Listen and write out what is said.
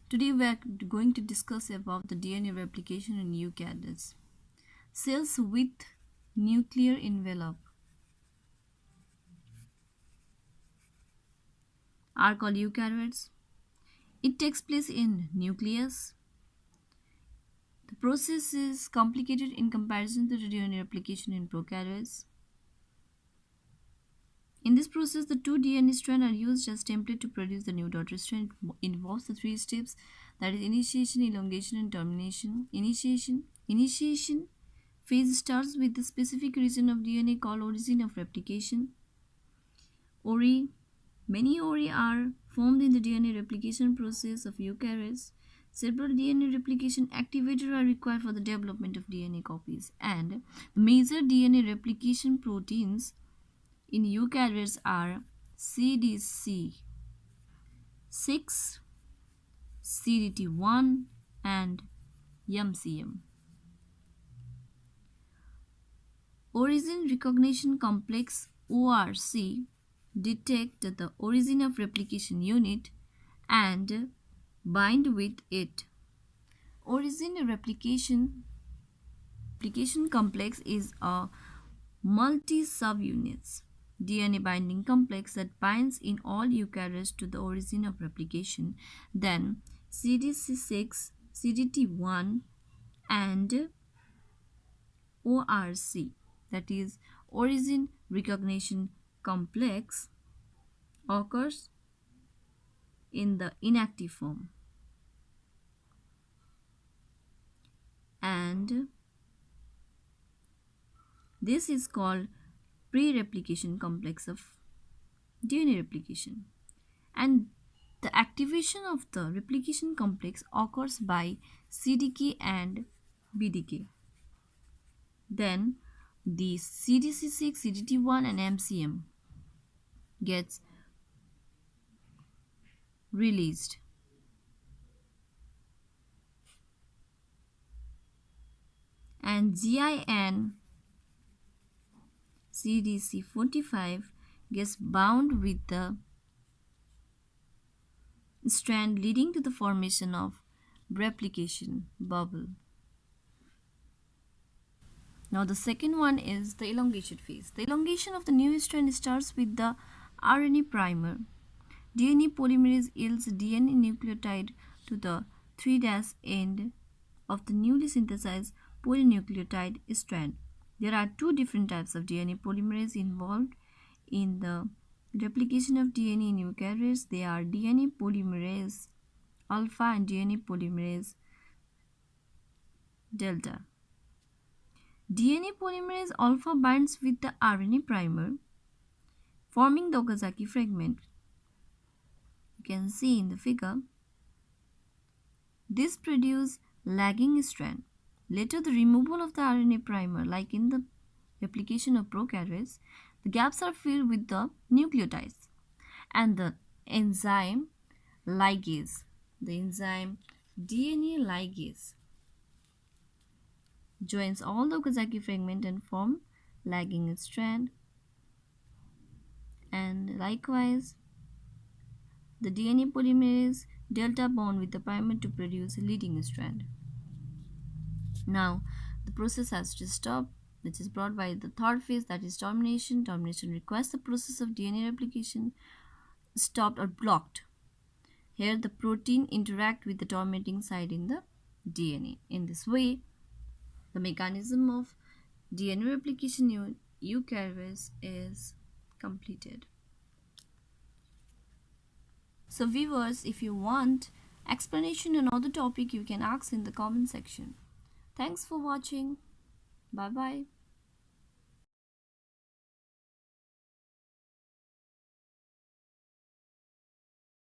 Today we are going to discuss about the DNA replication in eukaryotes. Cells with nuclear envelope are called eukaryotes. It takes place in nucleus. The process is complicated in comparison to the DNA replication in prokaryotes. In this process, the two DNA strands are used as template to produce the new daughter strand. It involves the three steps, that is initiation, elongation, and termination. Initiation phase starts with the specific region of DNA called origin of replication. Many ori are formed in the DNA replication process of eukaryotes. Several DNA replication activators are required for the development of DNA copies, and the major DNA replication proteins in eukaryotes are CDC6, CDT1, and MCM. Origin Recognition Complex ORC detect the origin of replication unit and bind with it. Origin replication complex is a multi-subunits DNA binding complex that binds in all eukaryotes to the origin of replication. Then CDC6, CDT1, and ORC, that is origin recognition complex, occurs in the inactive form, and this is called pre-replication complex of DNA replication, and the activation of the replication complex occurs by CDK and BDK. Then the CDC6, CDT1, and MCM gets released. And GIN CDC45 gets bound with the strand, leading to the formation of replication bubble. Now the second one is the elongation phase. The elongation of the new strand starts with the RNA primer. DNA polymerase yields DNA nucleotide to the 3' end of the newly synthesized polynucleotide strand. There are two different types of DNA polymerase involved in the replication of DNA in eukaryotes. They are DNA polymerase alpha and DNA polymerase delta. DNA polymerase alpha binds with the RNA primer, forming the Okazaki fragment. You can see in the figure. This produces lagging strand. Later, the removal of the RNA primer, like in the replication of prokaryotes, the gaps are filled with the nucleotides, and the enzyme ligase, the enzyme DNA ligase, joins all the Okazaki fragment and form lagging strand. And likewise, the DNA polymerase delta bond with the primer to produce a leading strand. Now, the process has to stop, which is brought by the third phase, that is termination. Termination requires the process of DNA replication stopped or blocked. Here, the protein interact with the terminating site in the DNA. In this way, the mechanism of DNA replication in eukaryotes is completed. So viewers, if you want explanation on other topic, you can ask in the comment section. Thanks for watching. Bye bye.